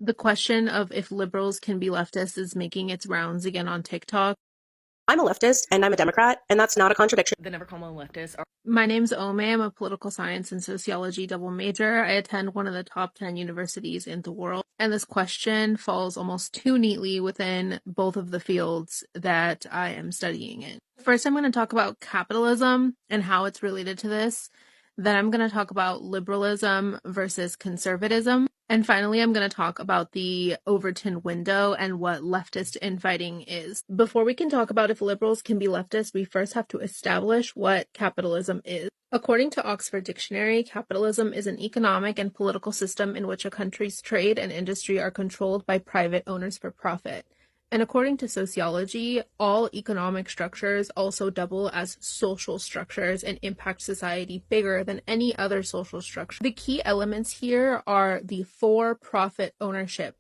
The question of if liberals can be leftists is making its rounds again on TikTok. I'm a leftist and I'm a Democrat, and that's not a contradiction. They never call them a leftist. My name's Ome. I'm a political science and sociology double major. I attend one of the top 10 universities in the world, and this question falls almost too neatly within both of the fields that I am studying in. First, I'm going to talk about capitalism and how it's related to this. Then I'm going to talk about liberalism versus conservatism. And finally, I'm going to talk about the Overton window and what leftist infighting is. Before we can talk about if liberals can be leftist, we first have to establish what capitalism is. According to Oxford Dictionary, capitalism is an economic and political system in which a country's trade and industry are controlled by private owners for profit. And according to sociology, all economic structures also double as social structures and impact society bigger than any other social structure. The key elements here are the for-profit ownership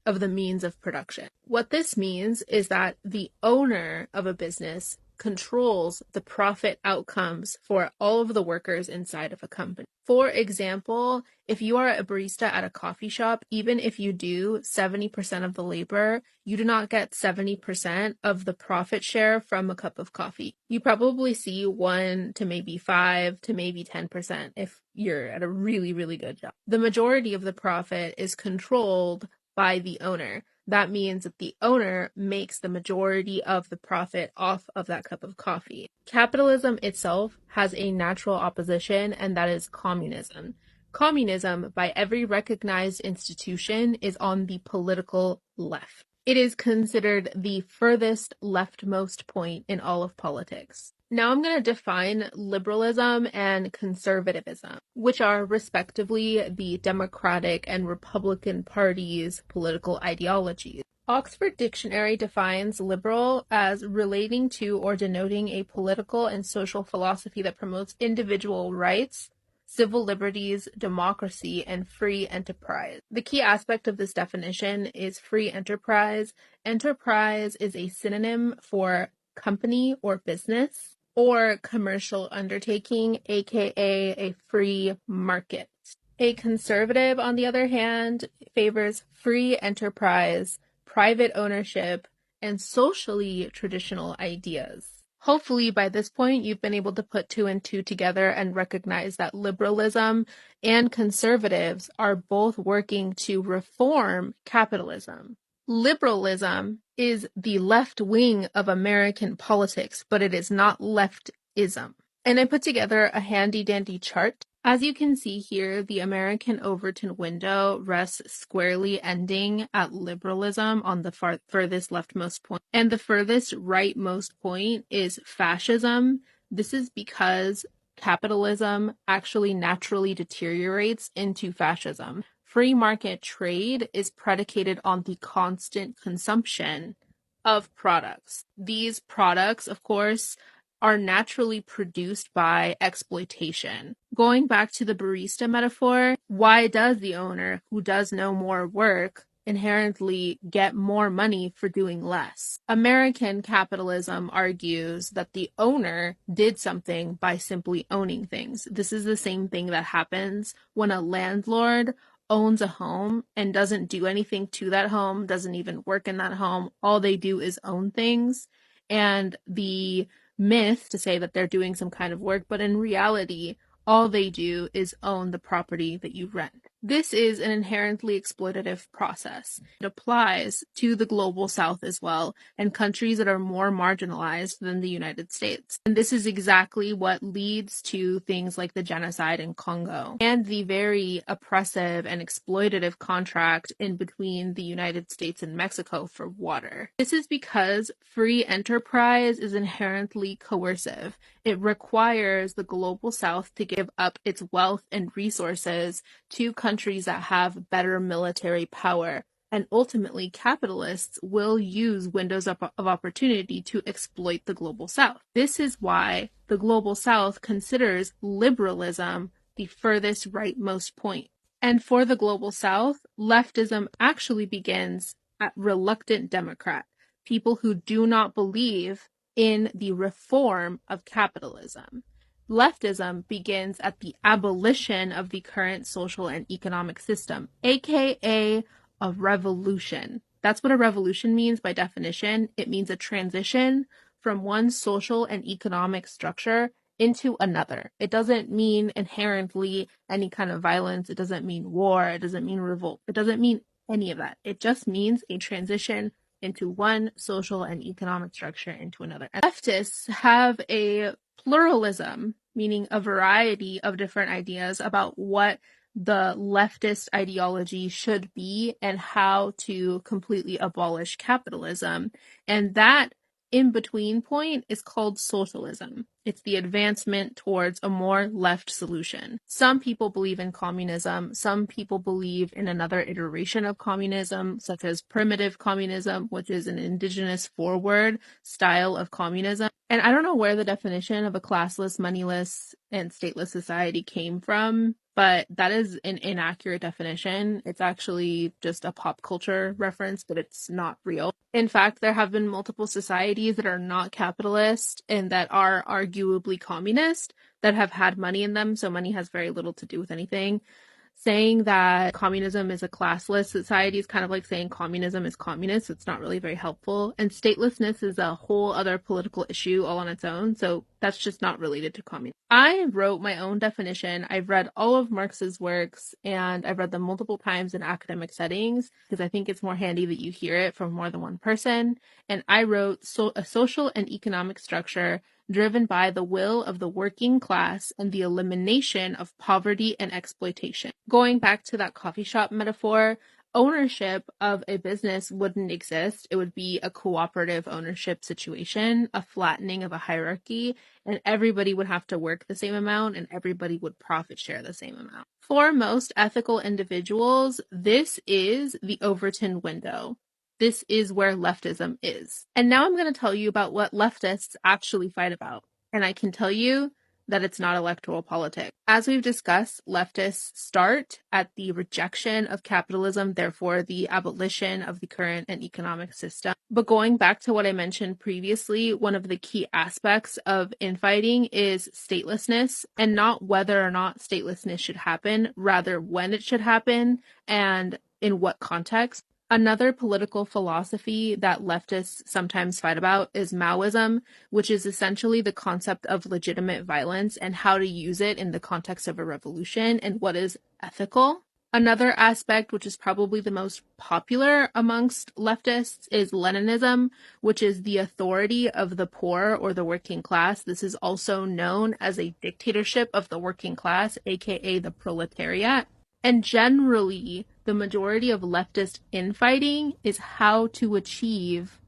of the means of production. What this means is that the owner of a business controls the profit outcomes for all of the workers inside of a company. For example, if you are a barista at a coffee shop, even if you do 70% of the labor, you do not get 70% of the profit share from a cup of coffee. You probably see 1 to maybe 5 to maybe 10% if you're at a really, really good job. The majority of the profit is controlled by the owner. That means that the owner makes the majority of the profit off of that cup of coffee. Capitalism itself has a natural opposition, and that is communism. Communism, by every recognized institution, is on the political left. It is considered the furthest leftmost point in all of politics. Now I'm going to define liberalism and conservatism, which are respectively the Democratic and Republican parties' political ideologies. Oxford Dictionary defines liberal as relating to or denoting a political and social philosophy that promotes individual rights, civil liberties, democracy, and free enterprise. The key aspect of this definition is free enterprise. Enterprise is a synonym for company or business, or commercial undertaking, aka a free market. A conservative, on the other hand, favors free enterprise, private ownership, and socially traditional ideas. Hopefully, by this point, you've been able to put 2 and 2 together and recognize that liberalism and conservatives are both working to reform capitalism. Liberalism is the left wing of American politics, but it is not leftism. And I put together a handy-dandy chart. As you can see here, the American Overton window rests squarely ending at liberalism on the furthest leftmost point. And the furthest rightmost point is fascism. This is because capitalism actually naturally deteriorates into fascism. Free market trade is predicated on the constant consumption of products. These products, of course, are naturally produced by exploitation. Going back to the barista metaphor, why does the owner, who does no more work, inherently get more money for doing less? American capitalism argues that the owner did something by simply owning things. This is the same thing that happens when a landlord owns a home and doesn't do anything to that home, doesn't even work in that home. All they do is own things. And the myth to say that they're doing some kind of work, but in reality, all they do is own the property that you rent. This is an inherently exploitative process. It applies to the global south as well, and countries that are more marginalized than the United States. And this is exactly what leads to things like the genocide in Congo and the very oppressive and exploitative contract in between the United States and Mexico for water. This is because free enterprise is inherently coercive. It requires the global south to give up its wealth and resources to countries that have better military power. And ultimately, capitalists will use windows of opportunity to exploit the global south. This is why the global south considers liberalism the furthest rightmost point. And for the global south, leftism actually begins at reluctant Democrat, people who do not believe in the reform of capitalism. Leftism begins at the abolition of the current social and economic system, aka a revolution. That's what a revolution means by definition. It means a transition from one social and economic structure into another. It doesn't mean inherently any kind of violence. It doesn't mean war. It doesn't mean revolt. It doesn't mean any of that. It just means a transition into one social and economic structure into another. And leftists have a pluralism, meaning a variety of different ideas about what the leftist ideology should be and how to completely abolish capitalism. And that in between point is called socialism. It's the advancement towards a more left solution. Some people believe in communism. Some people believe in another iteration of communism, such as primitive communism, which is an indigenous forward style of communism. And I don't know where the definition of a classless, moneyless, and stateless society came from, but that is an inaccurate definition. It's actually just a pop culture reference, but it's not real. In fact, there have been multiple societies that are not capitalist and that are arguably communist that have had money in them, so money has very little to do with anything. Saying that communism is a classless society is kind of like saying communism is communist. It's not really very helpful. And statelessness is a whole other political issue all on its own, so that's just not related to communism. I wrote my own definition. I've read all of Marx's works, and I've read them multiple times in academic settings because I think it's more handy that you hear it from more than one person. And I wrote a social and economic structure driven by the will of the working class and the elimination of poverty and exploitation. Going back to that coffee shop metaphor, ownership of a business wouldn't exist. It would be a cooperative ownership situation, a flattening of a hierarchy, and everybody would have to work the same amount and everybody would profit share the same amount. For most ethical individuals, this is the Overton window. This is where leftism is. And now I'm going to tell you about what leftists actually fight about. And I can tell you that it's not electoral politics. As we've discussed, leftists start at the rejection of capitalism, therefore the abolition of the current and economic system. But going back to what I mentioned previously, one of the key aspects of infighting is statelessness, and not whether or not statelessness should happen, rather when it should happen and in what context. Another political philosophy that leftists sometimes fight about is Maoism, which is essentially the concept of legitimate violence and how to use it in the context of a revolution and what is ethical. Another aspect, which is probably the most popular amongst leftists, is Leninism, which is the authority of the poor or the working class. This is also known as a dictatorship of the working class, aka the proletariat. And generally, the majority of leftist infighting is how to achieve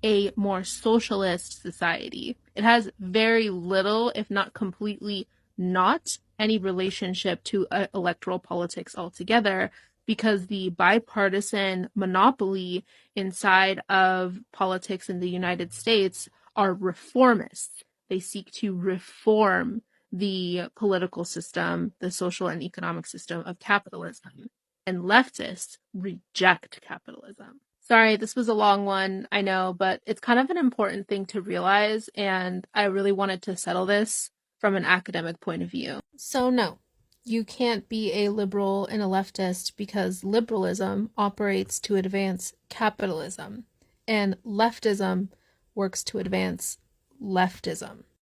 a more socialist society. It has very little, if not completely not any relationship to electoral politics altogether, because the bipartisan monopoly inside of politics in the United States are reformists. They seek to reform the political system, the social and economic system of capitalism. And leftists reject capitalism. Sorry, this was a long one, I know, but it's kind of an important thing to realize, and I really wanted to settle this from an academic point of view. So no, you can't be a liberal and a leftist because liberalism operates to advance capitalism, and leftism works to advance leftism.